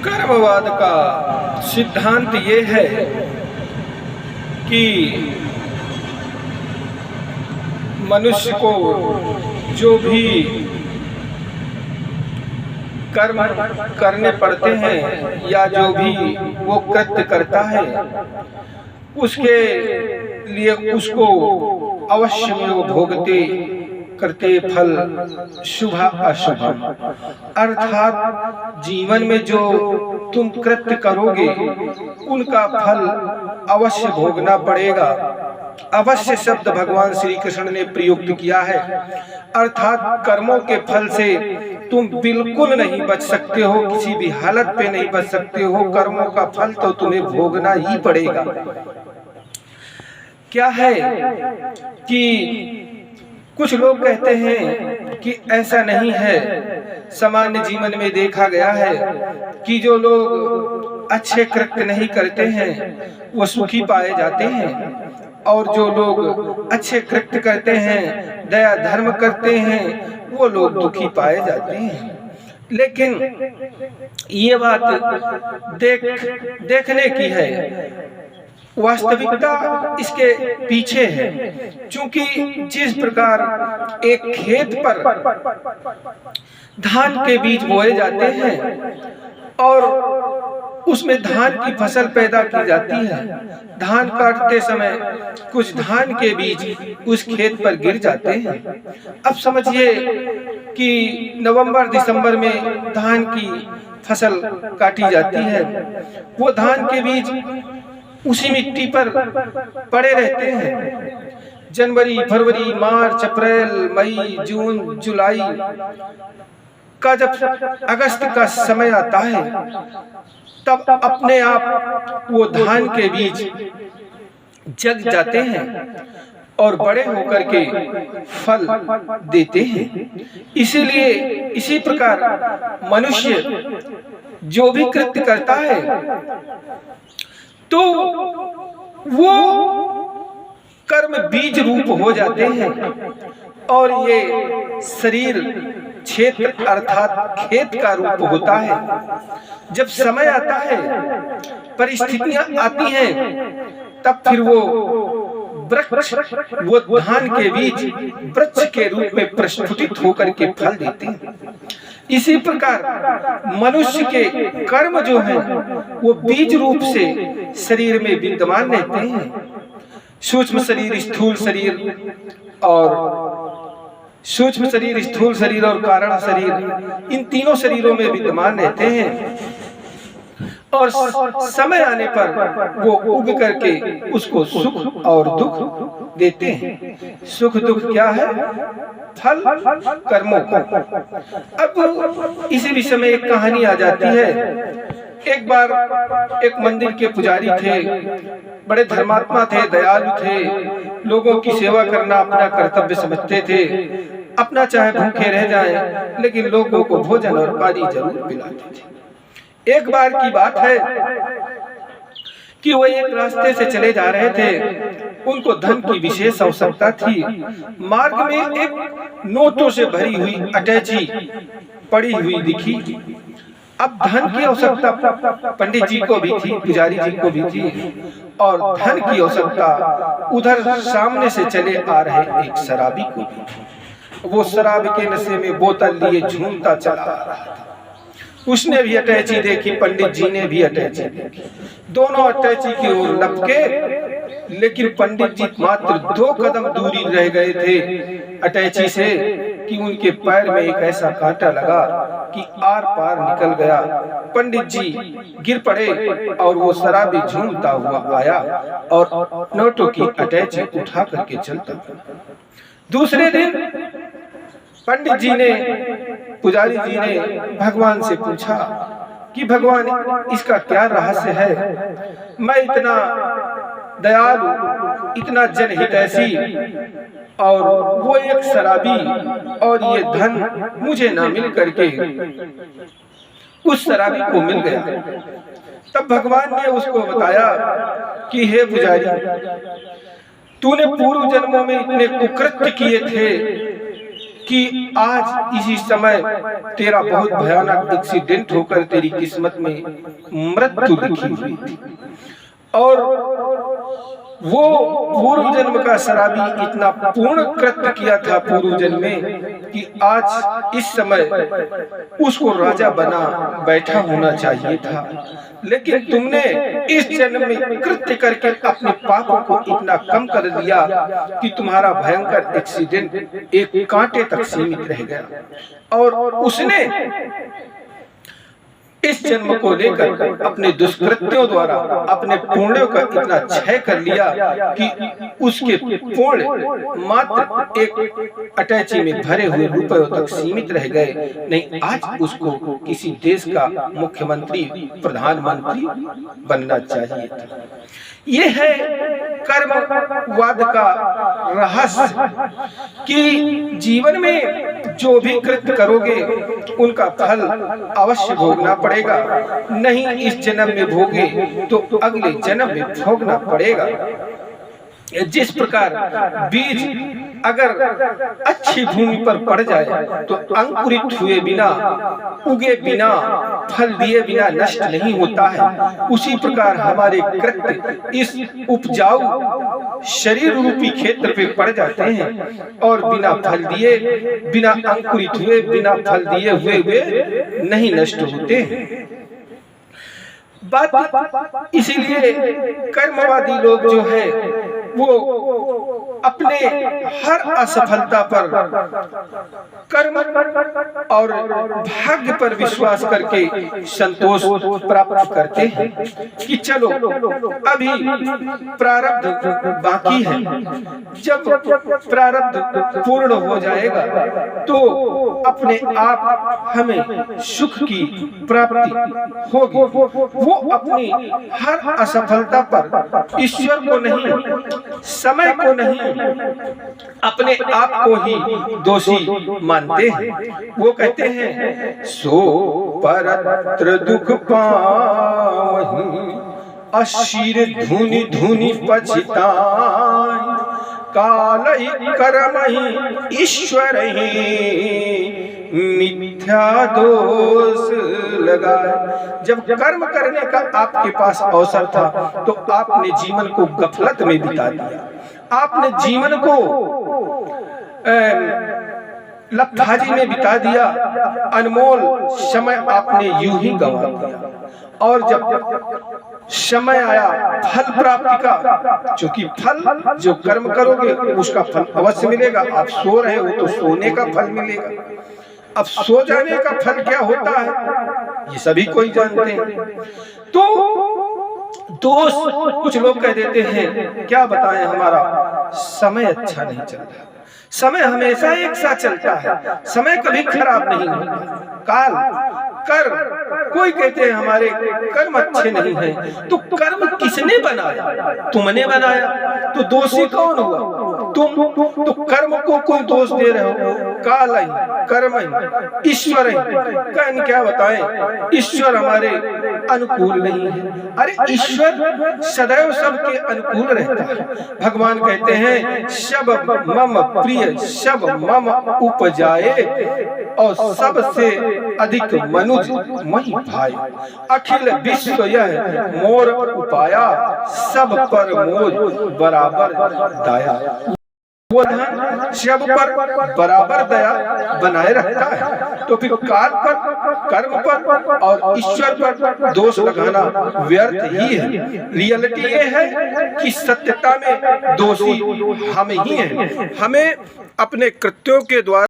कर्मवाद का सिद्धांत ये है कि मनुष्य को जो भी कर्म करने पड़ते हैं या जो भी वो कृत्य करता है उसके लिए उसको अवश्य में वो भोगते करते फल शुभ अशुभ, अर्थात जीवन में जो तुम कृत्य करोगे उनका फल अवश्य भोगना पड़ेगा। अवश्य शब्द भगवान श्री कृष्ण ने प्रयुक्त किया है, अर्थात कर्मों के फल से तुम बिल्कुल नहीं बच सकते हो, किसी भी हालत पे नहीं बच सकते हो। कर्मों का फल तो तुम्हें भोगना ही पड़ेगा। क्या है कि कुछ लोग कहते हैं कि ऐसा नहीं है। सामान्य जीवन में देखा गया है कि जो लोग अच्छे कृत्य नहीं करते हैं वो सुखी पाए जाते हैं, और जो लोग अच्छे कृत्य करते हैं, दया धर्म करते हैं, वो लोग दुखी पाए जाते हैं। लेकिन ये बात देखने की है, वास्तविकता इसके पीछे है। क्योंकि जिस प्रकार एक खेत पर धान के बीज बोए जाते हैं और उसमें धान की फसल पैदा की जाती है, धान काटते समय कुछ धान के बीज उस खेत पर गिर जाते हैं। अब समझिए कि नवंबर दिसंबर में धान की फसल काटी जाती है, वो धान के बीज उसी मिट्टी पर पड़े रहते हैं। जनवरी, फरवरी, मार्च, अप्रैल, मई, जून, जुलाई का जब अगस्त का समय आता है तब अपने आप वो धान के बीज जग जाते हैं और बड़े होकर के फल देते हैं। इसीलिए इसी प्रकार मनुष्य जो भी कृत्य करता है तो वो कर्म बीज रूप हो जाते हैं, और ये शरीर क्षेत्र अर्थात खेत का रूप होता है। जब समय आता है, परिस्थितियां आती हैं, तब फिर वो वृक्ष, वो धान के बीज वृक्ष के रूप में प्रस्फुटित होकर के फल देते हैं। इसी प्रकार मनुष्य के कर्म जो हैं वो बीज रूप से शरीर में विद्यमान रहते हैं। सूक्ष्म शरीर, स्थूल शरीर और कारण शरीर, इन तीनों शरीरों में विद्यमान रहते हैं, और समय आने पर वो उग करके उसको सुख और दुख देते हैं। सुख दुख क्या है? फल कर्मों का। अब इसी विषय में एक कहानी आ जाती है। एक बार एक मंदिर के पुजारी थे, बड़े धर्मात्मा थे, दयालु थे, लोगों की सेवा करना अपना कर्तव्य समझते थे। अपना चाहे भूखे रह जाएं, लेकिन लोगों को भोजन और पानी जरूर पिलाते थे। एक बार की बात है कि वो एक रास्ते से चले जा रहे थे, उनको धन की विशेष आवश्यकता थी। मार्ग में एक नोटों से भरी हुई अटैची पड़ी हुई दिखी। अब धन की आवश्यकता पंडित जी को भी थी, पुजारी जी को भी थी, और धन की आवश्यकता उधर सामने से चले आ रहे एक शराबी को भी। वो शराब के नशे में बोतल लिए झूमता चला आ रहा था। उसने भी अटैची देखी, पंडित जी ने भी अटैची देखी। दोनों अटैची की ओर लपके, लेकिन पंडित जी मात्र 2 कदम दूरी रह गए थे अटैची से कि उनके पैर में एक ऐसा कांटा लगा कि आर पार निकल गया। पंडित जी गिर पड़े और वो शराबी झूमता हुआ आया और नोटों की अटैची उठा करके चलता। दूसरे दिन पंडित जी ने, पुजारी जी ने भगवान से पूछा कि भगवान इसका क्या रहस्य है? मैं इतना दयालु, इतना जनहितैषी, और वो एक शराबी, और ये धन मुझे ना मिल करके उस शराबी को मिल गया। तब भगवान ने उसको बताया कि हे पुजारी, तूने पूर्व जन्मों में इतने कुकृत्य किए थे कि आज इसी समय तेरा बहुत भयानक एक्सीडेंट होकर तेरी किस्मत में मृत्यु लिखी हुई थी, और वो पूर्व जन्म का शराबी इतना पूर्ण कृत्य किया था पूर्व जन्म में कि आज इस समय उसको राजा बना बैठा होना चाहिए था, लेकिन तुमने इस जन्म में कृत्य करके अपने पापों को इतना कम कर दिया कि तुम्हारा भयंकर एक्सीडेंट एक कांटे तक सीमित रह गया, और उसने इस जन्म को लेकर अपने दुष्कृत्यों द्वारा अपने पुण्यों का इतना क्षय कर लिया कि उसके पुण्य मात्र एक अटैची में भरे हुए रुपयों तक सीमित रह गए। नहीं, आज उसको किसी देश का मुख्यमंत्री, प्रधानमंत्री बनना चाहिए था। ये है कर्मवाद का रहस्य कि जीवन में जो भी कृत्य करोगे उनका फल अवश्य भोगना पड़ेगा, नहीं इस जन्म में भोगे तो अगले जन्म में भोगना पड़ेगा। जिस प्रकार बीज अगर अच्छी भूमि पर पड़ जाए तो अंकुरित हुए बिना, उगे बिना, फल दिए बिना नष्ट नहीं होता है, उसी प्रकार हमारे कृत्य इस उपजाऊ शरीर रूपी क्षेत्र पे पड़ जाते हैं और बिना फल दिए, बिना अंकुरित हुए, बिना फल दिए हुए नहीं नष्ट होते हैं। बात इसीलिए कर्मवादी लोग जो है वो अपने हर असफलता पर कर्म और भाग्य पर विश्वास करके संतोष प्राप्त करते हैं कि चलो अभी प्रारब्ध बाकी है, जब प्रारब्ध पूर्ण हो जाएगा तो अपने आप हमें सुख की प्राप्ति होगी। वो अपनी हर असफलता पर ईश्वर को नहीं, समय को नहीं, अपने आप को ही दोषी मानते हैं। वो कहते हैं सो परत्र दुख पावहीं, अशीर धुनि धुनि पछिताई, कालहि कर्महि ईश्वरहि मिथ्या दोष लगाए। जब कर्म करने का आपके पास अवसर था तो आपने जीवन को गफलत में बिता दिया, आपने जीवन को लफ्फाजी में बिता दिया, अनमोल समय आपने यूं ही गंवा दिया। और जब समय आया फल प्राप्ति का, क्योंकि फल जो कर्म करोगे उसका फल अवश्य मिलेगा। आप सो रहे हो तो सोने का फल मिलेगा। अब सो जाने का फल क्या होता है ये सभी कोई जानते हैं। तो दोष कुछ लोग कह देते हैं, क्या बताएं, हमारा समय अच्छा नहीं चल रहा। समय हमेशा एक साथ चलता है, समय कभी खराब नहीं होता। काल कर कोई कहते हैं हमारे कर्म अच्छे नहीं हैं, तो कर्म किसने बनाया? तुमने बनाया, तो दोषी कौन हुआ? तुम। तो कर्म को कोई दोष दे रहे हो? काल कर्म ईश्वर है। क्या बताएं, ईश्वर हमारे अनुकूल नहीं है। अरे ईश्वर सदैव सबके अनुकूल रहता है। भगवान कहते हैं सब मम प्रिय सब मम उपजाए, और सबसे अधिक मनुज मही भाई, अखिल विश्व यह मोर उपाया, सब पर मोज बराबर दाया। वो धन सब पर बराबर दया बनाए रखता है। तो फिर काल पर, कर्म पर और ईश्वर पर दोष लगाना व्यर्थ ही है। रियलिटी ये है कि सत्यता में दोषी हम ही हैं। हमें अपने कृत्यों के द्वारा